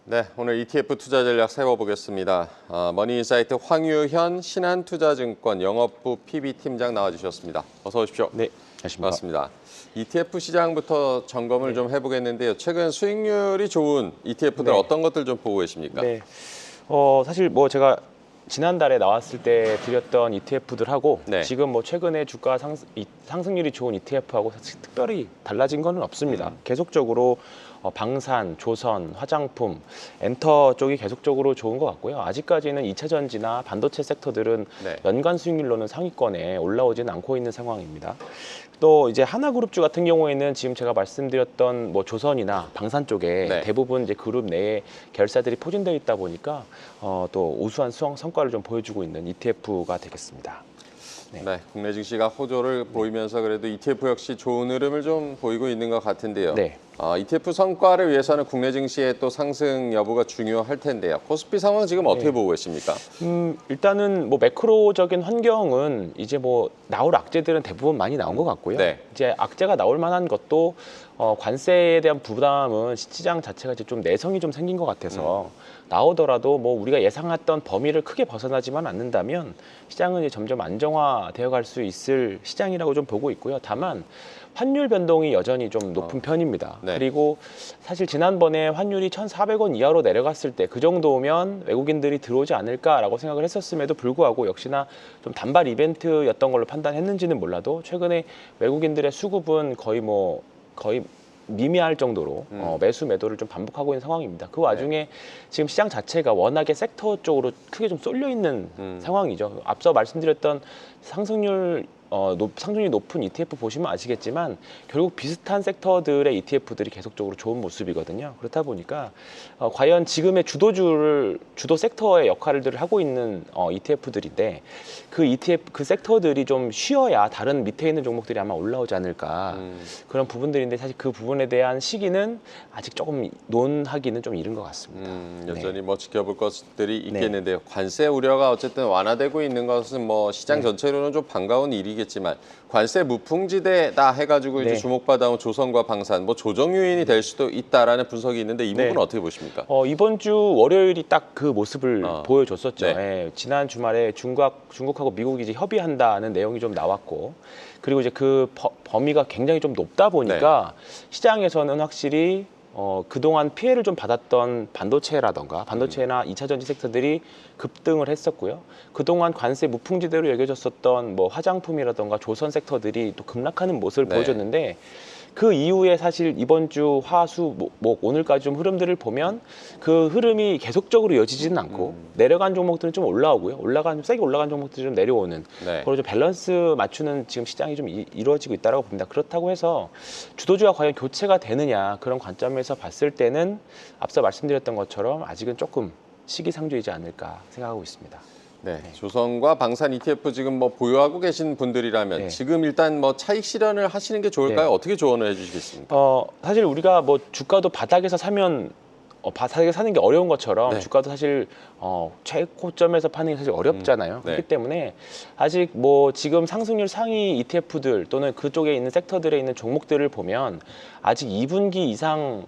네, 오늘 ETF 투자 전략 세워보겠습니다. 머니인사이트 황유현 신한투자증권 영업부 PB팀장 나와주셨습니다. 어서 오십시오. 네, 안녕하십니까. 반갑습니다. ETF 시장부터 점검을 좀 해보겠는데요. 최근 수익률이 좋은 ETF들 어떤 것들 좀 보고 계십니까? 네, 사실 뭐 제가 지난달에 나왔을 때 드렸던 ETF들하고 지금 뭐 최근에 주가 상승률이 좋은 ETF하고 사실 특별히 달라진 거는 없습니다. 계속적으로 방산, 조선, 화장품, 엔터 쪽이 계속적으로 좋은 것 같고요. 아직까지는 2차 전지나 반도체 섹터들은 연간 수익률로는 상위권에 올라오지는 않고 있는 상황입니다. 또 이제 하나그룹주 같은 경우에는 지금 제가 말씀드렸던 뭐 조선이나 방산 쪽에 대부분 이제 그룹 내에 결사들이 포진되어 있다 보니까 또 우수한 성과를 좀 보여주고 있는 ETF가 되겠습니다. 네, 국내 증시가 호조를 보이면서 그래도 ETF 역시 좋은 흐름을 좀 보이고 있는 것 같은데요. ETF 성과를 위해서는 국내 증시의 또 상승 여부가 중요할 텐데요. 코스피 상황 지금 어떻게 보고 계십니까? 일단은 뭐 매크로적인 환경은 이제 뭐 나올 악재들은 대부분 많이 나온 것 같고요. 이제 악재가 나올 만한 것도 관세에 대한 부담은 시장 자체가 이제 좀 내성이 좀 생긴 것 같아서 나오더라도 뭐 우리가 예상했던 범위를 크게 벗어나지만 않는다면 시장은 이제 점점 안정화되어 갈 수 있을 시장이라고 좀 보고 있고요. 다만 환율 변동이 여전히 좀 높은 편입니다. 그리고 사실 지난번에 환율이 1,400원 이하로 내려갔을 때 그 정도면 외국인들이 들어오지 않을까라고 생각을 했었음에도 불구하고 역시나 좀 단발 이벤트였던 걸로 판단했는지는 몰라도 최근에 외국인들의 수급은 거의 미미할 정도로 매수 매도를 좀 반복하고 있는 상황입니다. 그 와중에 지금 시장 자체가 워낙에 섹터 쪽으로 크게 좀 쏠려 있는 상황이죠. 앞서 말씀드렸던 상승률이 높은 ETF 보시면 아시겠지만 결국 비슷한 sek터들의 ETF들이 계속적으로 좋은 모습이거든요. 그렇다 보니까 과연 지금의 주도 섹터의 역할들을 하고 있는 ETF들인데 그 섹터들이 좀 쉬어야 다른 밑에 있는 종목들이 아마 올라오지 않을까 그런 부분들인데 사실 그 부분에 대한 시기는 아직 조금 논하기는 좀 이른 것 같습니다. 여전히 뭐 지켜볼 것들이 있겠는데요. 관세 우려가 어쨌든 완화되고 있는 것은 뭐 시장 전체로는 좀 반가운 일이겠지만 관세 무풍지대다 해가지고 이제 주목받아온 조선과 방산 뭐 조정 요인이 될 수도 있다라는 분석이 있는데 이 부분은 어떻게 보십니까? 이번 주 월요일이 딱 그 모습을 보여줬었죠. 지난 주말에 중국하고 미국이 이제 협의한다는 내용이 좀 나왔고 그리고 이제 그 범위가 굉장히 좀 높다 보니까 시장에서는 확실히 그동안 피해를 좀 받았던 반도체나 2차 전지 섹터들이 급등을 했었고요. 그동안 관세 무풍지대로 여겨졌었던 뭐 화장품이라던가 조선 섹터들이 또 급락하는 모습을 보여줬는데 그 이후에 사실 이번 주 화, 수, 목 오늘까지 좀 흐름들을 보면 그 흐름이 계속적으로 이어지지는 않고 내려간 종목들은 좀 올라오고요. 세게 올라간 종목들이 좀 내려오는 그리고 좀 밸런스 맞추는 지금 시장이 좀 이루어지고 있다고 봅니다. 그렇다고 해서 주도주가 과연 교체가 되느냐 그런 관점에서 봤을 때는 앞서 말씀드렸던 것처럼 아직은 조금 시기상조이지 않을까 생각하고 있습니다. 조선과 방산 ETF 지금 뭐 보유하고 계신 분들이라면 지금 일단 뭐 차익 실현을 하시는 게 좋을까요? 어떻게 조언을 해주시겠습니까? 사실 우리가 뭐 주가도 바닥에서 사면 바닥에 사는 게 어려운 것처럼 주가도 사실 최고점에서 파는 게 사실 어렵잖아요. 그렇기 때문에 아직 뭐 지금 상승률 상위 ETF들 또는 그쪽에 있는 섹터들에 있는 종목들을 보면 아직 2분기 이상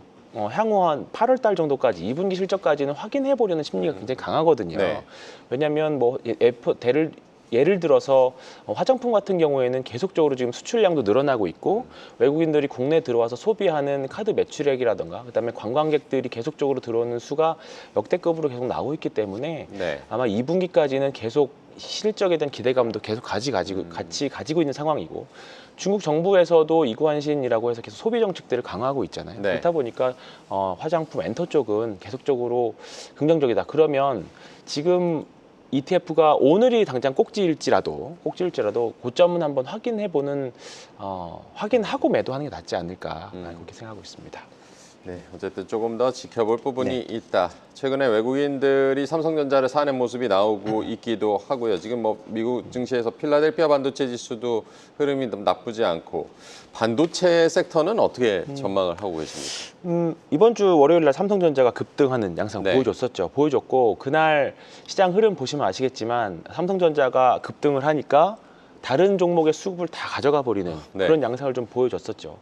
향후 한 8월 달 정도까지 2분기 실적까지는 확인해 보려는 심리가 굉장히 강하거든요. 왜냐하면 뭐 예를 들어서 화장품 같은 경우에는 계속적으로 지금 수출량도 늘어나고 있고 외국인들이 국내에 들어와서 소비하는 카드 매출액이라든가 그다음에 관광객들이 계속적으로 들어오는 수가 역대급으로 계속 나오고 있기 때문에 아마 2분기까지는 계속 실적에 대한 기대감도 계속 같이 가지고 있는 상황이고 중국 정부에서도 이구한신이라고 해서 계속 소비 정책들을 강화하고 있잖아요. 그렇다 보니까 화장품 엔터 쪽은 계속적으로 긍정적이다. 그러면 지금 ETF가 오늘이 당장 꼭지일지라도 고점은 한번 확인하고 매도하는 게 낫지 않을까 그렇게 생각하고 있습니다. 어쨌든 조금 더 지켜볼 부분이 있다. 최근에 외국인들이 삼성전자를 사는 모습이 나오고 있기도 하고요. 지금 뭐 미국 증시에서 필라델피아 반도체 지수도 흐름이 나쁘지 않고 반도체 섹터는 어떻게 전망을 하고 계십니까? 이번 주 월요일 날 삼성전자가 급등하는 양상 보여줬고 그날 시장 흐름 보시면 아시겠지만 삼성전자가 급등을 하니까 다른 종목의 수급을 다 가져가 버리는 그런 양상을 좀 보여줬었죠.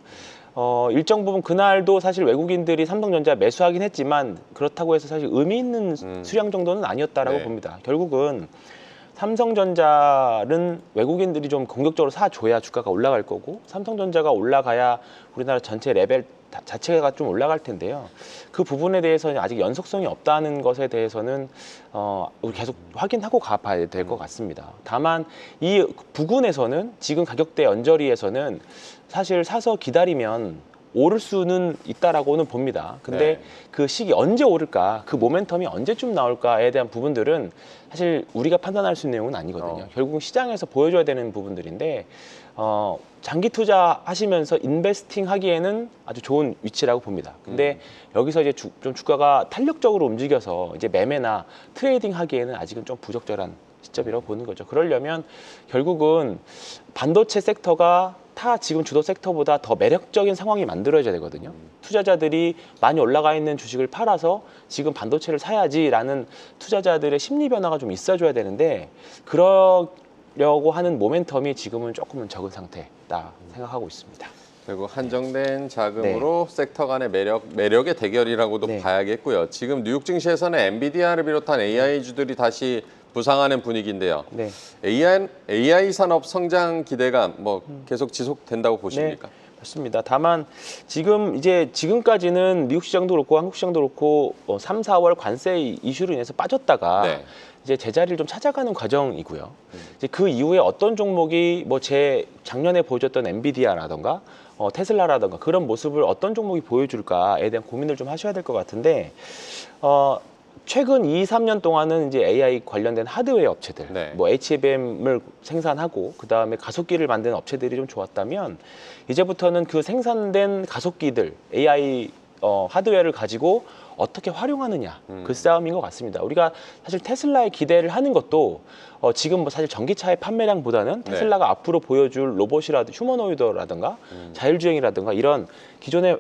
일정 부분 그날도 사실 외국인들이 삼성전자 매수하긴 했지만 그렇다고 해서 사실 의미 있는 수량 정도는 아니었다라고 네. 봅니다. 결국은 삼성전자는 외국인들이 좀 공격적으로 사줘야 주가가 올라갈 거고 삼성전자가 올라가야 우리나라 전체 레벨 자체가 좀 올라갈 텐데요. 그 부분에 대해서는 아직 연속성이 없다는 것에 대해서는 우리 계속 확인하고 가봐야 될 것 같습니다. 다만 이 부근에서는 지금 가격대 언저리에서는 사실 사서 기다리면 오를 수는 있다라고는 봅니다. 근데 네. 그 시기 언제 오를까, 그 모멘텀이 언제쯤 나올까에 대한 부분들은 사실 우리가 판단할 수 있는 내용은 아니거든요. 결국 시장에서 보여줘야 되는 부분들인데 장기 투자하시면서 인베스팅 하기에는 아주 좋은 위치라고 봅니다. 근데 여기서 이제 좀 주가가 탄력적으로 움직여서 이제 매매나 트레이딩 하기에는 아직은 좀 부적절한 시점이라고 보는 거죠. 그러려면 결국은 반도체 섹터가 타 지금 주도 섹터보다 더 매력적인 상황이 만들어져야 되거든요. 투자자들이 많이 올라가 있는 주식을 팔아서 지금 반도체를 사야지라는 투자자들의 심리 변화가 좀 있어줘야 되는데 그러려고 하는 모멘텀이 지금은 조금은 적은 상태다 생각하고 있습니다. 결국 한정된 자금으로 섹터 간의 매력의 대결이라고도 네. 봐야겠고요. 지금 뉴욕 증시에서는 엔비디아를 비롯한 AI주들이 다시 부상하는 분위기인데요. 네. AI 산업 성장 기대감 계속 지속된다고 보십니까? 네, 맞습니다. 다만 지금까지는 미국 시장도 그렇고 한국 시장도 그렇고 3, 4월 관세 이슈로 인해서 빠졌다가 네. 이제 제자리를 좀 찾아가는 과정이고요. 이제 그 이후에 어떤 종목이 제 작년에 보여줬던 엔비디아라던가 테슬라라던가 그런 모습을 어떤 종목이 보여줄까에 대한 고민을 좀 하셔야 될 것 같은데 최근 2, 3년 동안은 이제 AI 관련된 하드웨어 업체들, 네. HBM을 생산하고 그 다음에 가속기를 만드는 업체들이 좀 좋았다면 이제부터는 그 생산된 가속기들, AI 하드웨어를 가지고 어떻게 활용하느냐 그 싸움인 것 같습니다. 우리가 사실 테슬라에 기대를 하는 것도 지금 사실 전기차의 판매량보다는 테슬라가 앞으로 보여줄 로봇이라든가 휴머노이드라든가 자율주행이라든가 이런 기존에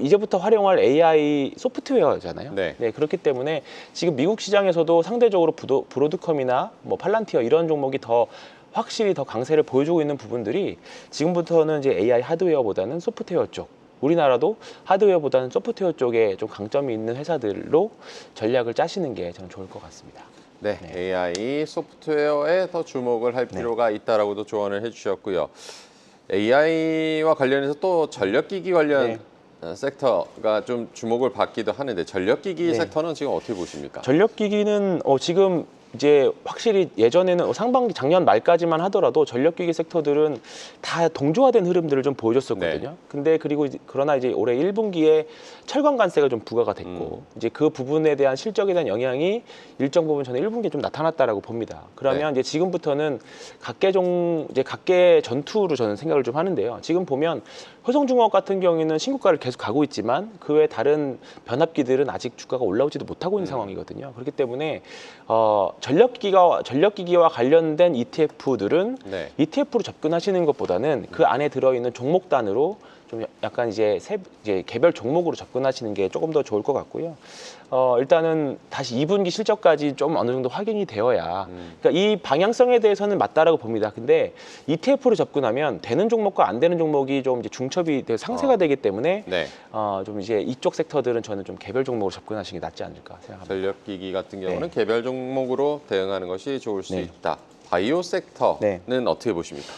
이제부터 활용할 AI 소프트웨어잖아요. 네. 그렇기 때문에 지금 미국 시장에서도 상대적으로 브로드컴이나 팔란티어 이런 종목이 더 확실히 더 강세를 보여주고 있는 부분들이 지금부터는 이제 AI 하드웨어보다는 소프트웨어 쪽 우리나라도 하드웨어보다는 소프트웨어 쪽에 좀 강점이 있는 회사들로 전략을 짜시는 게 저는 좋을 것 같습니다. 네, AI 소프트웨어에 더 주목을 할 필요가 있다라고도 조언을 해주셨고요. AI와 관련해서 또 전력기기 관련 섹터가 좀 주목을 받기도 하는데 전력기기 섹터는 지금 어떻게 보십니까? 전력기기는 지금 이제 확실히 예전에는 상반기 작년 말까지만 하더라도 전력기기 섹터들은 다 동조화된 흐름들을 좀 보여줬었거든요. 근데 그러나 이제 올해 1분기에 철강 관세가 좀 부과가 됐고 이제 그 부분에 대한 실적에 대한 영향이 일정 부분 저는 1분기에 좀 나타났다라고 봅니다. 그러면 이제 지금부터는 각계 전투로 저는 생각을 좀 하는데요. 지금 보면 효성중공업 같은 경우에는 신고가를 계속 가고 있지만 그 외 다른 변압기들은 아직 주가가 올라오지도 못하고 있는 상황이거든요. 그렇기 때문에 전력기기와 관련된 ETF들은 ETF로 접근하시는 것보다는 그 안에 들어있는 종목단으로 좀 약간 이제 개별 종목으로 접근하시는 게 조금 더 좋을 것 같고요. 일단은 다시 2분기 실적까지 좀 어느 정도 확인이 되어야 그러니까 이 방향성에 대해서는 맞다라고 봅니다. 근데 ETF로 접근하면 되는 종목과 안 되는 종목이 좀 이제 중첩이 되고 상쇄가 되기 때문에 좀 이제 이쪽 섹터들은 저는 좀 개별 종목으로 접근하시는 게 낫지 않을까 생각합니다. 전력기기 같은 경우는 개별 종목으로 대응하는 것이 좋을 수 있다. 바이오 섹터는 어떻게 보십니까?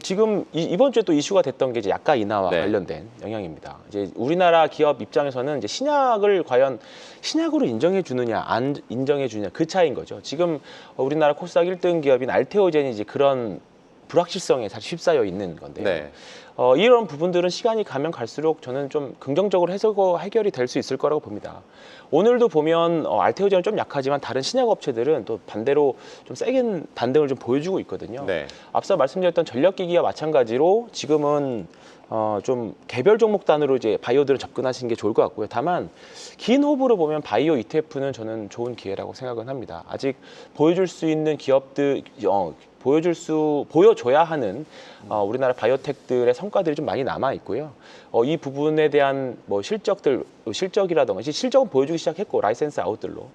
지금 이번 주에 또 이슈가 됐던 게 이제 약가 인하와 관련된 영향입니다. 이제 우리나라 기업 입장에서는 이제 신약을 과연 신약으로 인정해 주느냐 안 인정해 주느냐 그 차이인 거죠. 지금 우리나라 코스닥 1등 기업인 알테오젠이 이제 그런 불확실성에 사실 휩싸여 있는 건데요. 이런 부분들은 시간이 가면 갈수록 저는 좀 긍정적으로 해결이 될 수 있을 거라고 봅니다. 오늘도 보면 알테오젠은 좀 약하지만 다른 신약 업체들은 또 반대로 좀 세게 반등을 좀 보여주고 있거든요. 앞서 말씀드렸던 전력기기와 마찬가지로 지금은 좀 개별 종목 단으로 이제 바이오들을 접근하시는 게 좋을 것 같고요. 다만 긴 호흡으로 보면 바이오 ETF는 저는 좋은 기회라고 생각은 합니다. 아직 보여줄 수 있는 기업들 보여줘야 하는 우리나라 바이오텍들의 성과들이 좀 많이 남아 있고요. 이 부분에 대한 실적이라던가 실적은 보여주기 시작했고 라이센스 아웃들로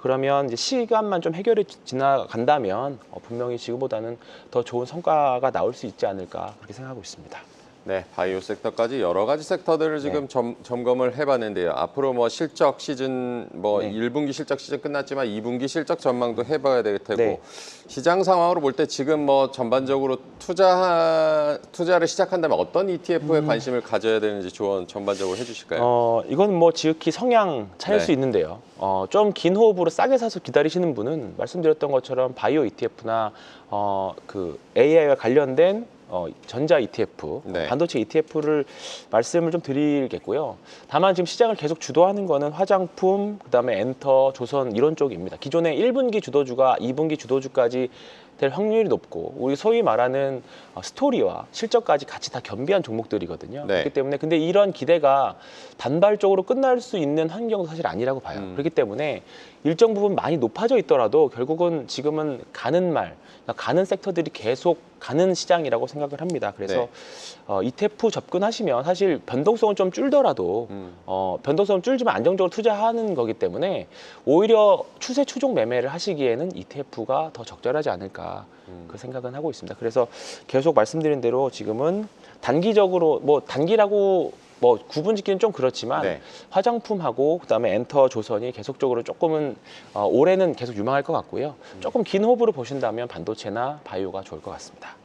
그러면 이제 시간만 좀 해결이 지나간다면 분명히 지금보다는 더 좋은 성과가 나올 수 있지 않을까 그렇게 생각하고 있습니다. 네, 바이오 섹터까지 여러 가지 섹터들을 지금 점검을 해봤는데요. 앞으로 뭐 실적 시즌, 뭐 1분기 실적 시즌 끝났지만 2분기 실적 전망도 해봐야 될 테고 시장 상황으로 볼 때 지금 뭐 전반적으로 투자를 시작한다면 어떤 ETF에 관심을 가져야 되는지 조언 전반적으로 해주실까요? 이건 뭐 지극히 성향 차일 수 있는데요. 좀 긴 호흡으로 싸게 사서 기다리시는 분은 말씀드렸던 것처럼 바이오 ETF나 그 AI와 관련된 전자 ETF, 반도체 ETF를 말씀을 좀 드리겠고요. 다만 지금 시장을 계속 주도하는 거는 화장품, 그다음에 엔터, 조선 이런 쪽입니다. 기존의 1분기 주도주가 2분기 주도주까지 될 확률이 높고 우리 소위 말하는 스토리와 실적까지 같이 다 겸비한 종목들이거든요. 그렇기 때문에 근데 이런 기대가 단발적으로 끝날 수 있는 환경도 사실 아니라고 봐요. 그렇기 때문에 일정 부분 많이 높아져 있더라도 결국은 지금은 가는 섹터들이 계속 가는 시장이라고 생각을 합니다. 그래서 ETF 접근하시면 사실 변동성은 좀 줄더라도 변동성은 줄지만 안정적으로 투자하는 거기 때문에 오히려 추세 추종 매매를 하시기에는 ETF가 더 적절하지 않을까 그 생각은 하고 있습니다. 그래서 계속 말씀드린 대로 지금은 단기적으로 뭐 단기라고 뭐 구분짓기는 좀 그렇지만 화장품하고 그다음에 엔터 조선이 계속적으로 조금은 올해는 계속 유망할 것 같고요. 조금 긴 호흡으로 보신다면 반도체나 바이오가 좋을 것 같습니다.